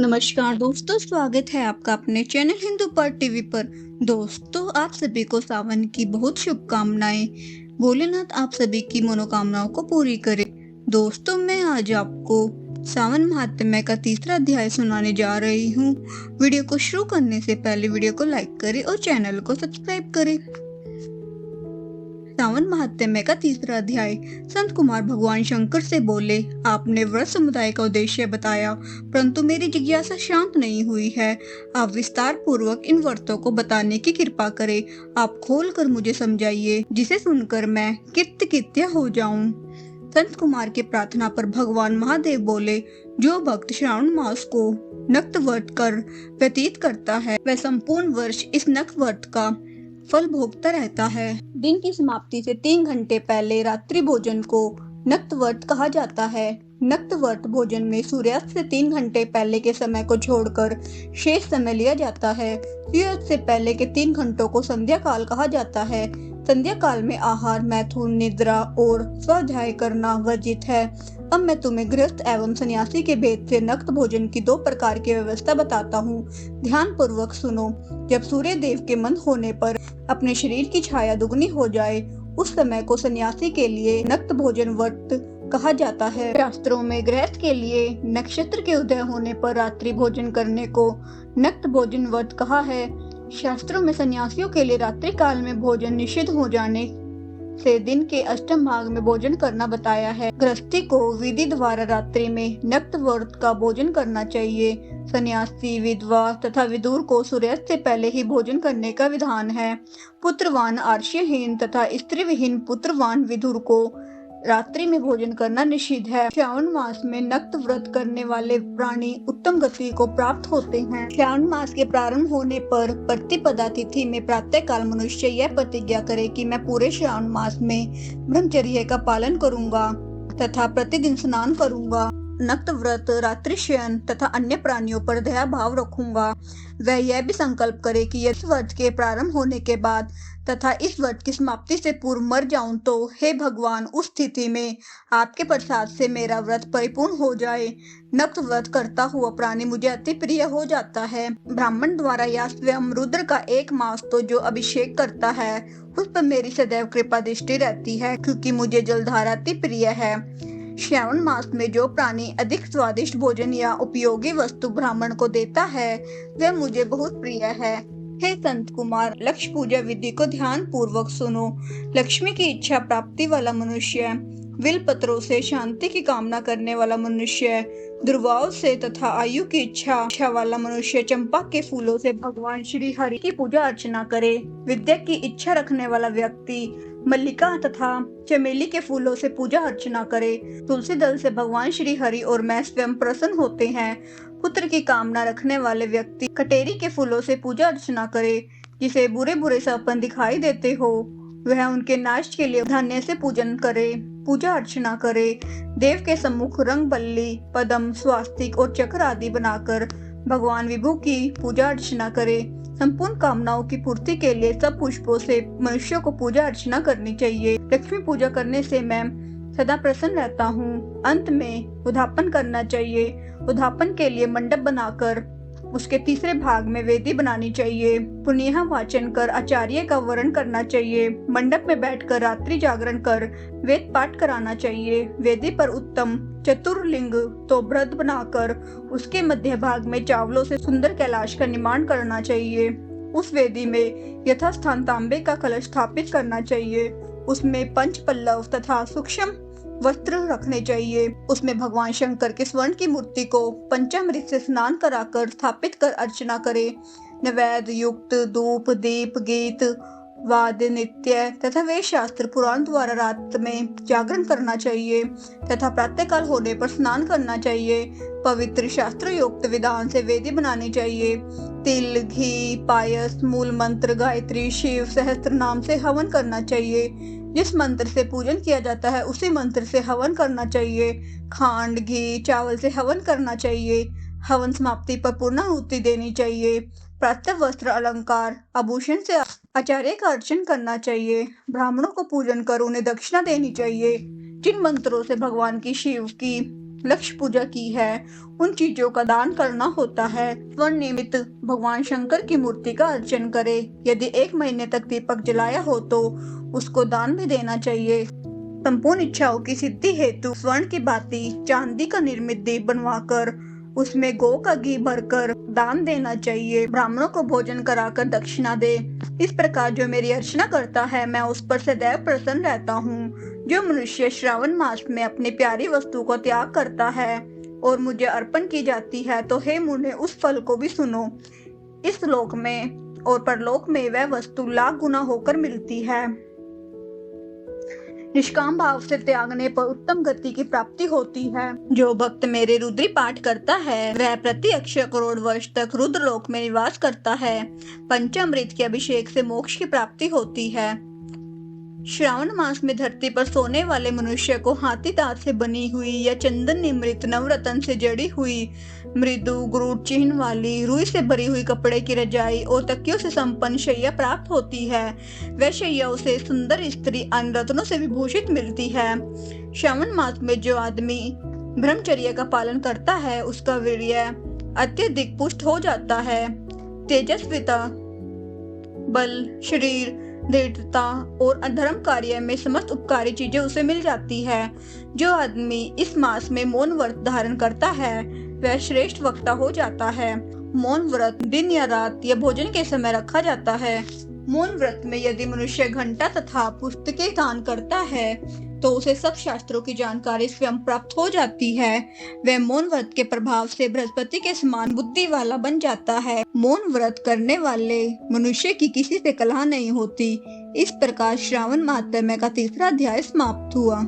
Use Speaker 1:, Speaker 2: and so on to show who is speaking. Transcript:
Speaker 1: नमस्कार दोस्तों, स्वागत है आपका अपने चैनल हिंदू पर टीवी पर। दोस्तों, आप सभी को सावन की बहुत शुभकामनाएं। भोलेनाथ आप सभी की मनोकामनाओं को पूरी करे। दोस्तों, मैं आज आपको सावन महात्म्य का तीसरा अध्याय सुनाने जा रही हूँ। वीडियो को शुरू करने से पहले वीडियो को लाइक करें और चैनल को सब्सक्राइब करें। सावन महात्म्य का तीसरा अध्याय। संत कुमार भगवान शंकर से बोले, आपने व्रत समुदाय का उद्देश्य बताया, परंतु मेरी जिज्ञासा शांत नहीं हुई है। आप विस्तार पूर्वक इन व्रतों को बताने की कृपा करें। आप खोल कर मुझे समझाइए, जिसे सुनकर मैं कृतकृत्य हो जाऊं। संत कुमार की प्रार्थना पर भगवान महादेव बोले, जो भक्त श्रावण मास को नक्त व्रत कर व्यतीत करता है, वह संपूर्ण वर्ष इस नक्त व्रत का फल भोगता रहता है। दिन की समाप्ति से 3 घंटे पहले रात्रि भोजन को नक्त व्रत कहा जाता है। नक्त व्रत भोजन में सूर्यास्त से 3 घंटे पहले के समय को छोड़कर शेष समय लिया जाता है। सूर्यास्त से पहले के 3 घंटों को संध्या काल कहा जाता है। संध्या काल में आहार, मैथुन, निद्रा और स्वाध्याय करना वर्जित है। अब मैं तुम्हें गृहस्थ एवं सन्यासी के भेद से नक्त भोजन की 2 प्रकार की व्यवस्था बताता हूँ। ध्यान पूर्वक सुनो। जब सूर्य देव के मंद होने पर अपने शरीर की छाया दुगनी हो जाए, उस समय को सन्यासी के लिए नक्त भोजन व्रत कहा जाता है। शास्त्रों में गृहस्थ के लिए नक्षत्र के उदय होने पर रात्रि भोजन करने को नक्त भोजन व्रत कहा है। शास्त्रों में सन्यासियों के लिए रात्रि काल में भोजन निषिद्ध हो जाने से दिन के अष्टम भाग में भोजन करना बताया है। गृहस्थी को विधि द्वारा रात्रि में नक्त व्रत का भोजन करना चाहिए। सन्यासी, विधवा तथा विदुर को सूर्यास्त से पहले ही भोजन करने का विधान है। पुत्रवान आर्ष्यहीन तथा स्त्री विहीन पुत्रवान विदुर को रात्रि में भोजन करना निषिद्ध है। श्रावण मास में नक्त व्रत करने वाले प्राणी उत्तम गति को प्राप्त होते हैं। श्रावण मास के प्रारंभ होने पर प्रतिपदा तिथि में प्रातः काल मनुष्य यह प्रतिज्ञा करे कि मैं पूरे श्रावण मास में ब्रह्मचर्य का पालन करूंगा तथा प्रतिदिन स्नान करूंगा। नक्त व्रत, रात्रि शयन तथा अन्य प्राणियों पर दया भाव रखूंगा। वह यह भी संकल्प करे कि यदि व्रत के प्रारंभ होने के बाद तथा इस व्रत की समाप्ति से पूर्व मर जाऊं तो हे भगवान, उस स्थिति में आपके प्रसाद से मेरा व्रत परिपूर्ण हो जाए। नक्त व्रत करता हुआ प्राणी मुझे अति प्रिय हो जाता है। ब्राह्मण द्वारा या स्वयं रुद्र का एक मास तो जो अभिषेक करता है, उस पर मेरी सदैव कृपा दृष्टि रहती है, क्योंकि मुझे जलधारा अति प्रिय है। श्रावण मास में जो प्राणी अधिक स्वादिष्ट भोजन या उपयोगी वस्तु ब्राह्मण को देता है, वह मुझे बहुत प्रिय है। हे संत कुमार, लक्ष्य पूजा विधि को ध्यान पूर्वक सुनो। लक्ष्मी की इच्छा प्राप्ति वाला मनुष्य, विल पत्रों से शांति की कामना करने वाला मनुष्य, दुर्वाओं से तथा आयु की इच्छा वाला मनुष्य चंपा के फूलों से भगवान श्री हरि की पूजा अर्चना करे। विद्या की इच्छा रखने वाला व्यक्ति मल्लिका तथा चमेली के फूलों से पूजा अर्चना करे। तुलसी दल से भगवान श्री हरि और मैं स्वयं प्रसन्न होते हैं। पुत्र की कामना रखने वाले व्यक्ति कटेरी के फूलों से पूजा अर्चना करे। जिसे बुरे बुरे सपन दिखाई देते हो, वह उनके नाश के लिए धान्य से पूजन करे, पूजा अर्चना करे। देव के सम्मुख रंग बल्ली, पद्म, स्वास्तिक और चक्र आदि बनाकर भगवान विभु की पूजा अर्चना करे। संपूर्ण कामनाओं की पूर्ति के लिए सब पुष्पों से मनुष्यों को पूजा अर्चना करनी चाहिए। लक्ष्मी पूजा करने से मैं सदा प्रसन्न रहता हूँ। अंत में उद्यापन करना चाहिए। उद्यापन के लिए मंडप बनाकर उसके तीसरे भाग में वेदी बनानी चाहिए। पुण्य वाचन कर आचार्य का वर्ण करना चाहिए। मंडप में बैठकर रात्रि जागरण कर वेद पाठ कराना चाहिए। वेदी पर उत्तम चतुर्लिंग तो व्रत बनाकर उसके मध्य भाग में चावलों से सुंदर कैलाश का निर्माण करना चाहिए। उस वेदी में यथास्थान तांबे का कलश स्थापित करना चाहिए। उसमें पंच पल्लव तथा सूक्ष्म वस्त्र रखने चाहिए। उसमें भगवान शंकर के स्वर्ण की मूर्ति को पंचामृत से स्नान कराकर स्थापित कर अर्चना करे। नैवेद्य युक्त धूप, दीप, गीत, वाद्य, नृत्य तथा वेद शास्त्र पुराण द्वारा रात में जागरण करना चाहिए तथा प्रातःकाल होने पर स्नान करना चाहिए। पवित्र शास्त्र युक्त विधान से वेदी बनानी चाहिए। तिल, घी, पायस, मूल मंत्र, गायत्री, शिव सहस्त्र नाम से हवन करना चाहिए। जिस मंत्र से पूजन किया जाता है, उसी मंत्र से हवन करना चाहिए। खांड, घी, चावल से हवन करना चाहिए। हवन समाप्ति पर पूर्णाहुति देनी चाहिए। प्रातः वस्त्र, अलंकार, आभूषण से आचार्य का अर्चन करना चाहिए। ब्राह्मणों को पूजन कर उन्हें दक्षिणा देनी चाहिए। जिन मंत्रों से भगवान की शिव की लक्ष्य पूजा की है, उन चीजों का दान करना होता है। स्वर्ण निमित्त भगवान शंकर की मूर्ति का अर्चन करे। यदि 1 महीने तक दीपक जलाया हो तो उसको दान भी देना चाहिए। संपूर्ण इच्छाओं की सिद्धि हेतु स्वर्ण की बाती, चांदी का निर्मित दीप बनवाकर उसमें गौ का घी भरकर दान देना चाहिए। ब्राह्मणों को भोजन कराकर दक्षिणा दे। इस प्रकार जो मेरी अर्चना करता है मैं उस पर सदैव प्रसन्न रहता हूँ। जो मनुष्य श्रावण मास में अपनी प्यारी वस्तु को त्याग करता है और मुझे अर्पण की जाती है तो हे मुने उस फल को भी सुनो। इस लोक में और परलोक में वह वस्तु लाख गुना होकर मिलती है। निष्काम भाव से त्यागने पर उत्तम गति की प्राप्ति होती है। जो भक्त मेरे रुद्री पाठ करता है वह प्रति अक्षय करोड़ वर्ष तक रुद्र लोक में निवास करता है। पंचामृत के अभिषेक से मोक्ष की प्राप्ति होती है। श्रावण मास में धरती पर सोने वाले मनुष्य को हाथी दांत से बनी हुई या चंदन निमृत नवरत्न से जड़ी हुई मृदु गुरूर चिन्ह वाली रुई से भरी हुई कपड़े की रजाई और तकियों से संपन्न शैया प्राप्त होती है। वह शैया उसे सुंदर स्त्री अन्य रत्नों से विभूषित मिलती है। श्रावण मास में जो आदमी ब्रह्मचर्य का पालन करता है उसका वीर्य अत्यधिक पुष्ट हो जाता है। तेजस्विता, बल, शरीर, दृढ़ता और अधर्म कार्य में समस्त उपकारी चीजें उसे मिल जाती है। जो आदमी इस मास में मौन व्रत धारण करता है वह श्रेष्ठ वक्ता हो जाता है। मौन व्रत दिन या रात या भोजन के समय रखा जाता है। मौन व्रत में यदि मनुष्य घंटा तथा पुस्तकें दान करता है तो उसे सब शास्त्रों की जानकारी स्वयं प्राप्त हो जाती है। वह मौन व्रत के प्रभाव से बृहस्पति के समान बुद्धि वाला बन जाता है। मौन व्रत करने वाले मनुष्य की किसी से कलह नहीं होती। इस प्रकार श्रावण मास में का 3रा अध्याय समाप्त हुआ।